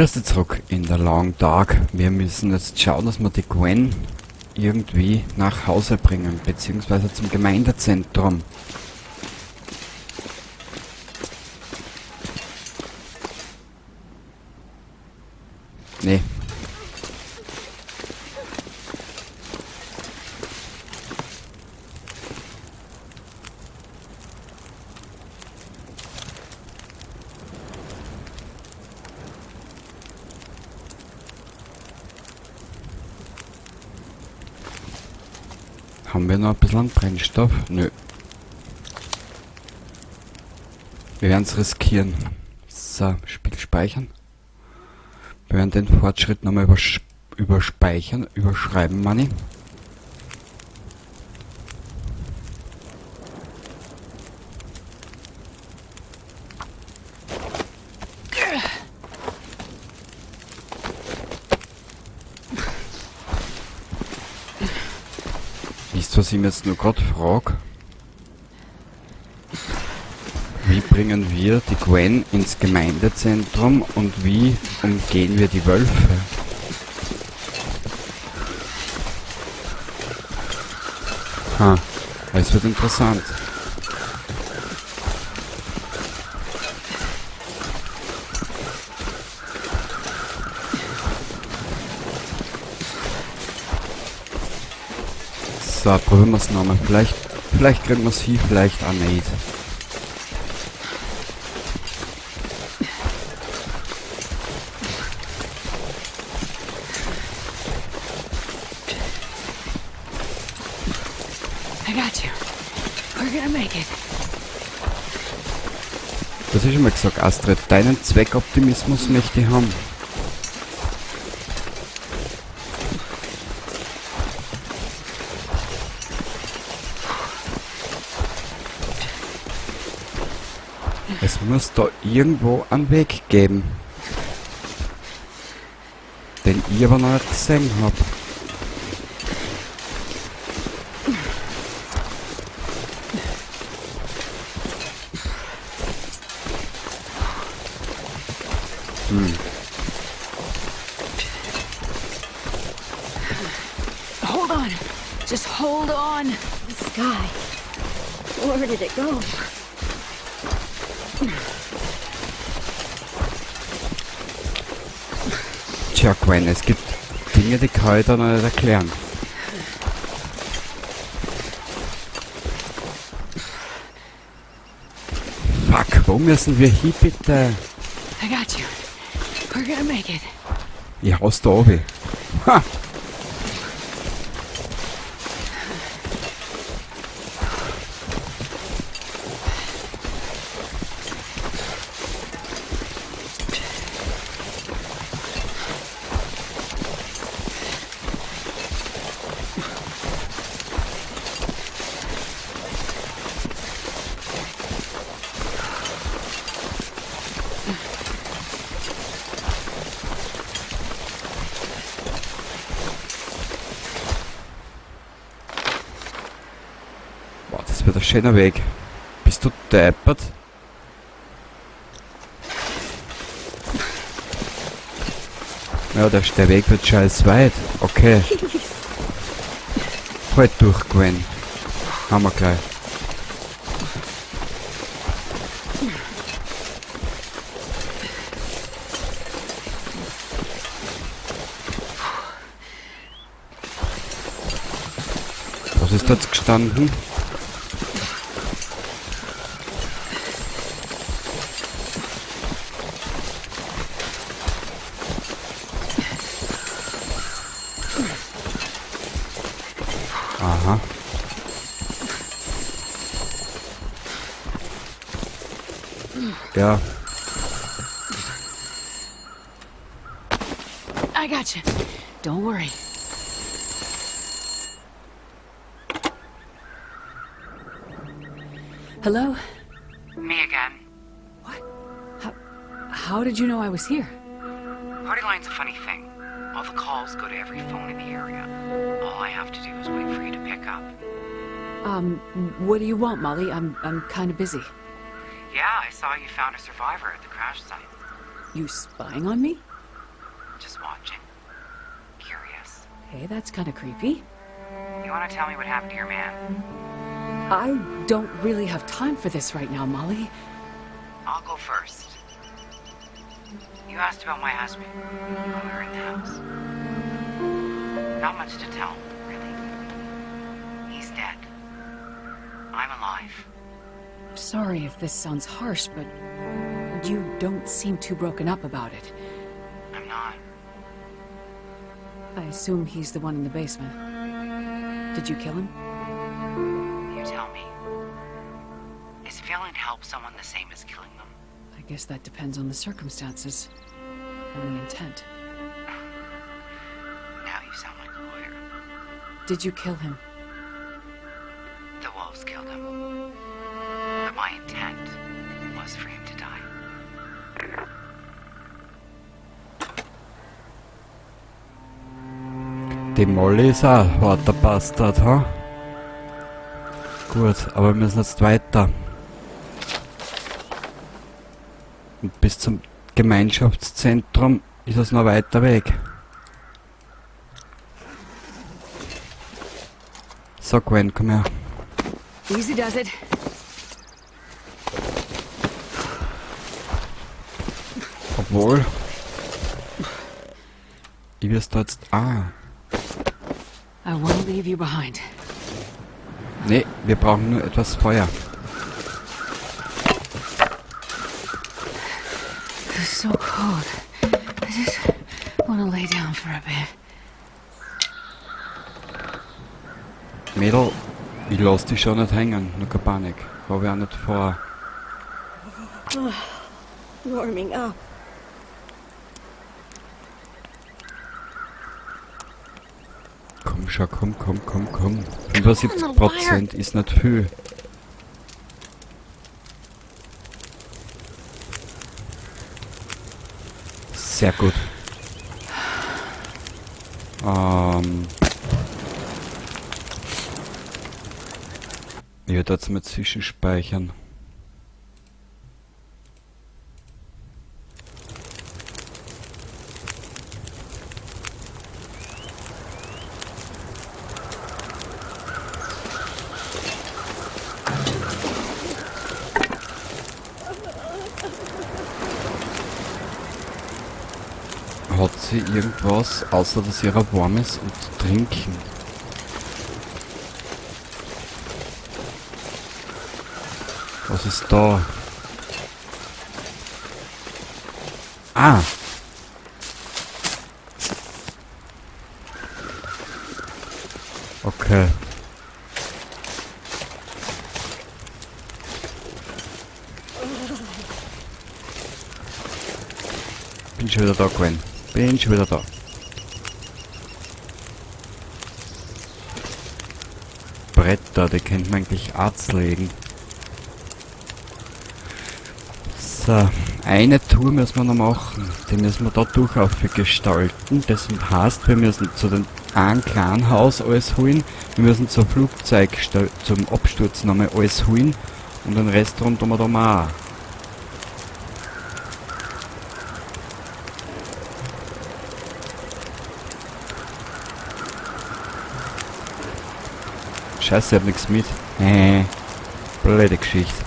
Grüß dich zurück in der Long Dark. Wir müssen jetzt schauen, dass wir die Gwen irgendwie nach Hause bringen, beziehungsweise zum Gemeindezentrum. Nee. Haben wir noch ein bisschen Brennstoff? Nö. Wir werden es riskieren. So, Spiel speichern. Wir werden den Fortschritt nochmal überschreiben, Manni. Wisst ihr, was ich mir jetzt nur gerade frage? Wie bringen wir die Gwen ins Gemeindezentrum und wie umgehen wir die Wölfe? Ha, es wird interessant. So, probieren wir es nochmal. Vielleicht kriegen wir es hin, vielleicht auch nicht. I got you. We're gonna make it. Das ist schon mal gesagt, Astrid. Deinen Zweckoptimismus möchte ich haben. Es muss da irgendwo einen Weg geben, den ich aber noch nicht gesehen habe. Hold on. Just hold on. The sky. Where did it go? Tja, Gwen, es gibt Dinge, die kann ich da noch nicht erklären. Fuck, wo müssen wir hin, bitte? I got you. We're gonna make it. Ich hau's da oben. Ha! Boah, das wird ein schöner Weg. Bist du deppert? Ja, der Weg wird scheiß weit. Okay. Halt durch, Gwen. Haben wir gleich. Was ist jetzt gestanden? Aha. Ja. I got you. Don't worry. Hello? Me again. What? How did you know I was here? Party line's a funny thing. All the calls go to every phone in the area. All I have to do is wait for you to pick up. What do you want, Molly? I'm kind of busy. Yeah, I saw you found a survivor at the crash site. You spying on me? Okay, that's kind of creepy. You want to tell me what happened to your man? I don't really have time for this right now, Molly. I'll go first. You asked about my husband when we were in the house. Not much to tell, really. He's dead. I'm alive. Sorry if this sounds harsh, but you don't seem too broken up about it. I'm not. I assume he's the one in the basement. Did you kill him? You tell me. Is failing to help someone the same as killing them? I guess that depends on the circumstances and the intent. Now you sound like a lawyer. Did you kill him? The wolves killed him. But my intent was for him to die. Die Molly ist auch ein harter Bastard, ha? Gut, aber wir müssen jetzt weiter. Und bis zum Gemeinschaftszentrum ist es noch weiter weg. So, Gwen, komm her. Easy does it. Obwohl... Ich wirst da jetzt... Ah. I won't leave you behind. Nee, wir brauchen nur etwas Feuer. It's so cold. I just want to lay down for a bit. Mädel, ich lass dich schon nicht hängen, nur keine Panik. Hab ich auch nicht vor. Warming up. Komm schon, komm. 75% ist nicht viel. Sehr gut. Ich werde jetzt mal zwischenspeichern. Hat sie irgendwas, außer dass ihrer warm ist, und zu trinken? Was ist da? Ah! Okay. Bin schon wieder da, Gwen. Bin schon wieder da. Bretter, die könnte man eigentlich legen. So, eine Tour müssen wir noch machen. Die müssen wir da durchaus gestalten. Das heißt, wir müssen zu dem einen kleinen Haus alles holen. Wir müssen zum Flugzeug, zum Absturz nochmal alles holen. Und den Rest tun wir da mal auch. Scheiße, ich hab nichts mit. Blöde Geschichte.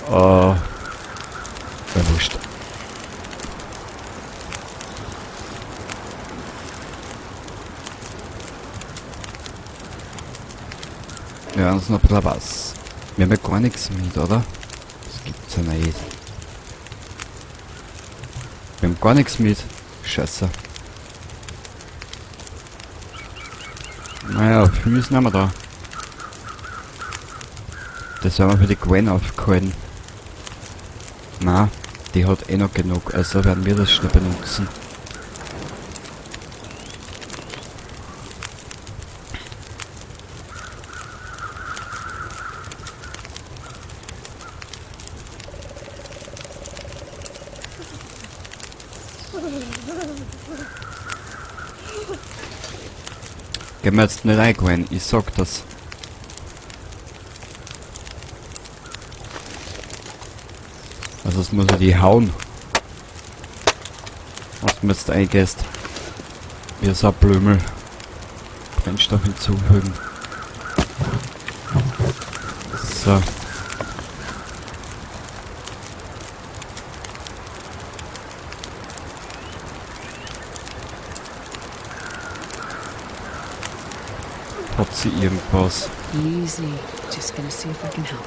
Ja, wurscht. Ja, uns noch ein bisschen was. Wir haben ja gar nichts mit, oder? Das gibt's ja nicht. Wir haben gar nichts mit. Scheiße. Naja, viel ist nicht mehr da. Das werden wir für die Gwen aufgehalten. Na, die hat eh noch genug, also werden wir das schnell benutzen. Gehen wir jetzt nicht rein, Gwen, ich sag das. Also es muss ich die hauen. Was du mir jetzt eingehst. Wie so ein Blümel. Brennstoff hinzufügen. So. Hat sie irgendwas? Easy. Just gonna see if I can help.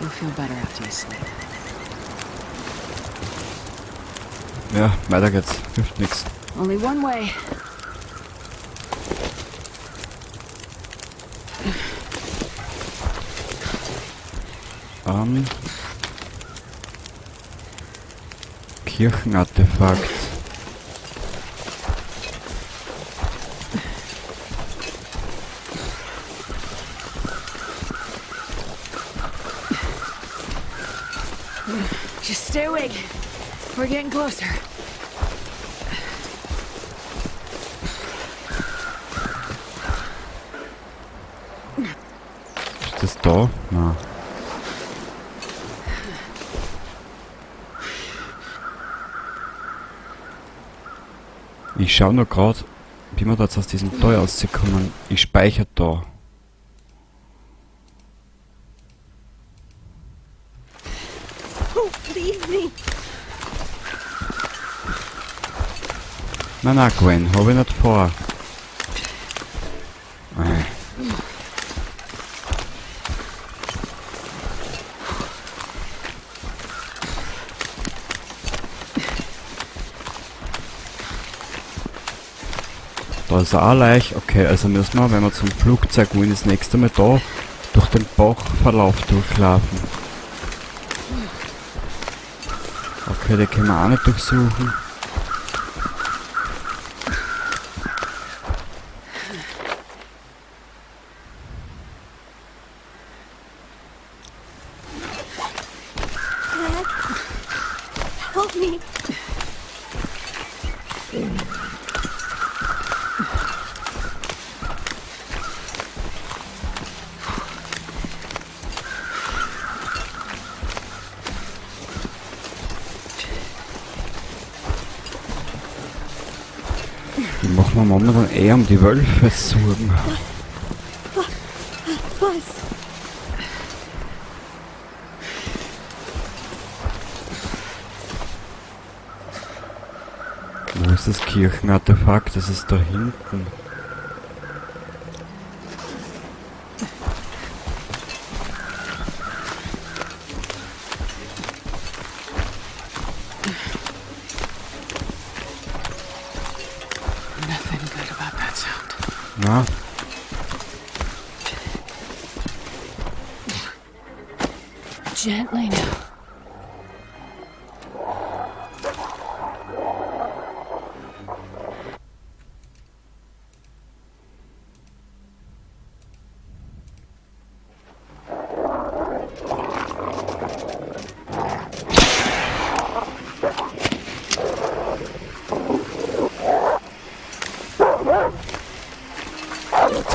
You'll feel better after you sleep. Ja, weiter geht's. Hilft nix. Only one way. Kirchenartefakt. Just stay awake. We're getting closer. Ist das da? Nein. Ich schau nur gerade, wie wir da jetzt aus diesem Tal rauskommen. Ich speichere da. Oh, leave me. Nein, Gwen, hab ich nicht vor. Da ist er auch leicht. Okay, also müssen wir, wenn wir zum Flugzeug wollen, das nächste Mal da durch den Bachverlauf durchlaufen. Okay, die können wir auch nicht durchsuchen. Help me. Die machen wir momentan eher um die Wölfe sorgen. Was? Wo ist das Kirchenartefakt? Das ist da hinten. Nothing good about that sound. Na, Gently now.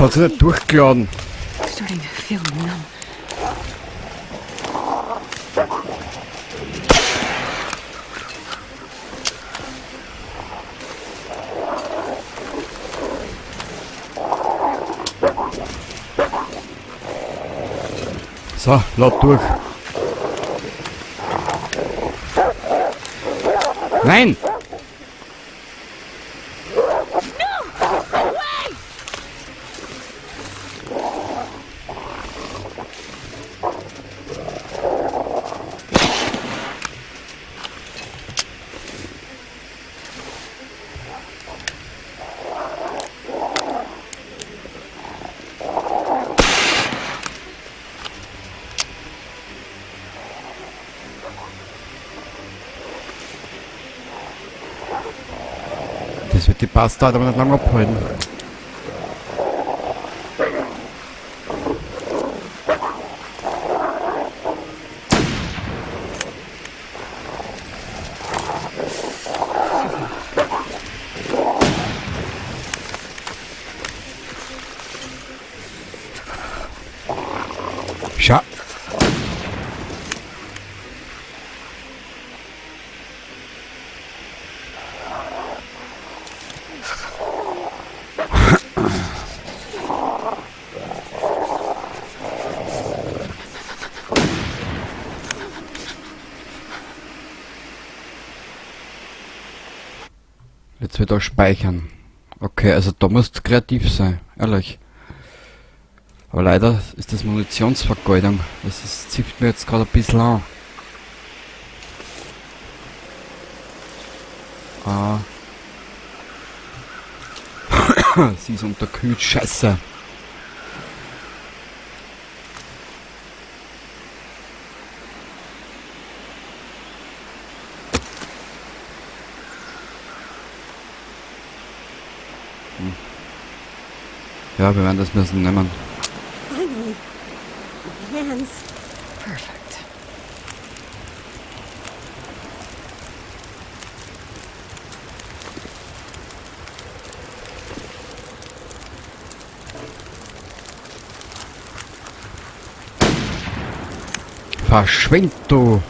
jetzt hat sie nicht durchgeladen. Starting to feel numb. So, laut durch. Nein! Das wird die Bastard aber nicht lange abhalten. Schau. Jetzt wieder speichern. Okay, also da musst du kreativ sein, ehrlich. Aber leider ist das Munitionsvergeudung. Das zieht mir jetzt gerade ein bisschen an. Sie ist unterkühlt, scheiße. Ja, wir werden das müssen nehmen. Finally. My hands. Perfect. Verschwind, du!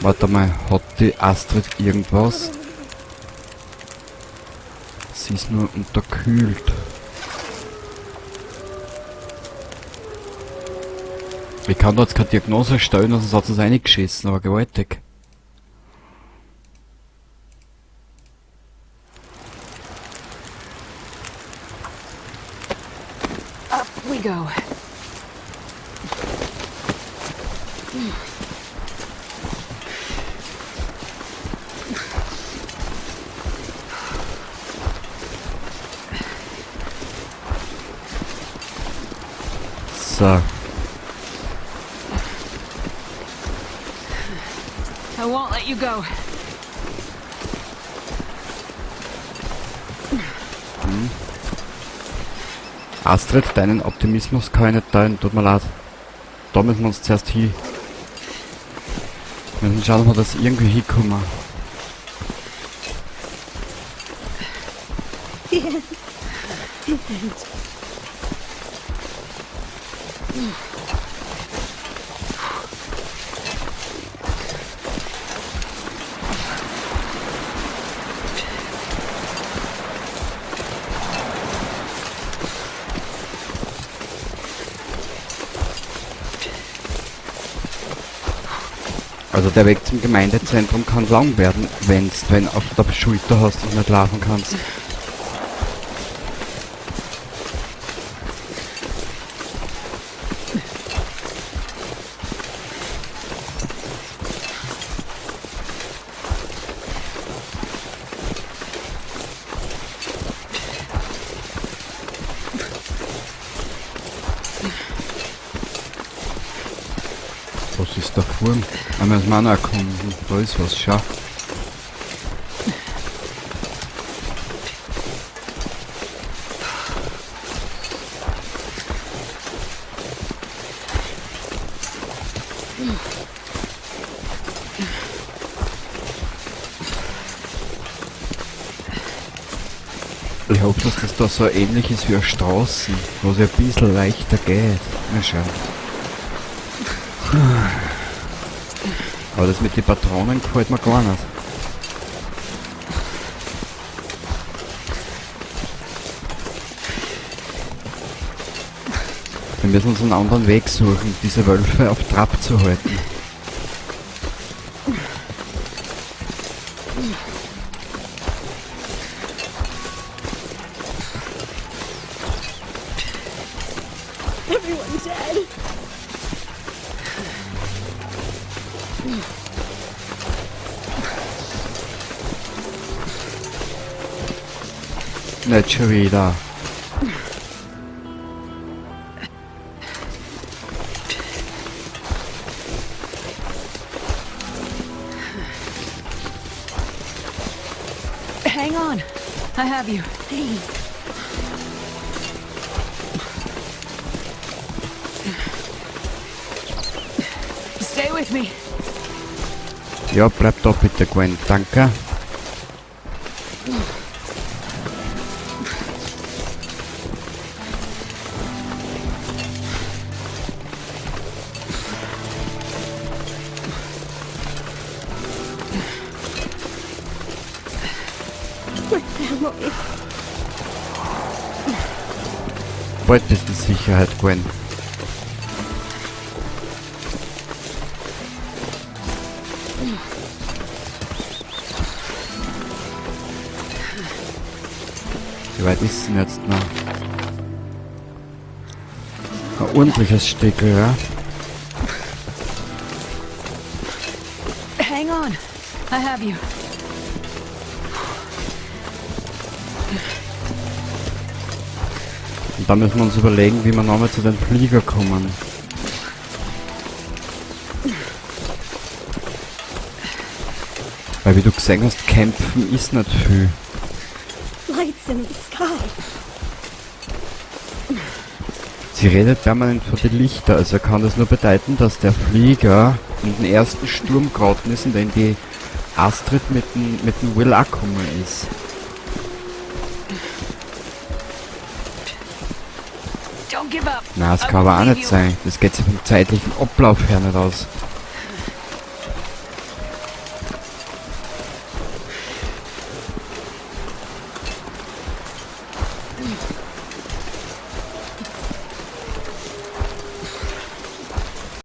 Warte mal, hat die Astrid irgendwas? Sie ist nur unterkühlt. Ich kann da jetzt keine Diagnose stellen, sonst hat sie es reingeschissen, aber gewaltig. Up we go. So. I won't let you go. Astrid, deinen Optimismus kann ich nicht teilen, tut mir leid. Da müssen wir uns zuerst hin. Wir müssen schauen, ob wir das irgendwie hinkommen. Also der Weg zum Gemeindezentrum kann lang werden, wenn auf der Schulter hast und nicht laufen kannst. Was ist da vorn? Da müssen wir auch noch erkunden. Da ist was, schau. Ich hoffe, dass das da so ähnlich ist wie eine Straße, wo es ein bisschen leichter geht. Mal schauen. Aber das mit den Patronen gefällt mir gar nicht. Wir müssen uns einen anderen Weg suchen, diese Wölfe auf Trab zu halten. Everyone's dead. Nicht schon wieder. Hang on. I have you. Hey, Stay with me. Ja, bleib da bitte, Gwen. Danke. My family. Bald bist du in Sicherheit, Gwen. Wie weit ist denn jetzt noch? Ein ordentliches Stückel, ja? Hang on. I have you. Und dann müssen wir uns überlegen, wie wir nochmal zu den Flieger kommen. Weil wie du gesehen hast, kämpfen ist nicht viel. Lights in the sky. Sie redet permanent von den Lichter, also kann das nur bedeuten, dass der Flieger in den ersten Sturm geraten ist, in den die Astrid mit dem Will auch gekommen ist. Don't give up. Na, das I kann aber won't auch leave nicht you. sein. Das geht sich vom zeitlichen Ablauf her nicht aus.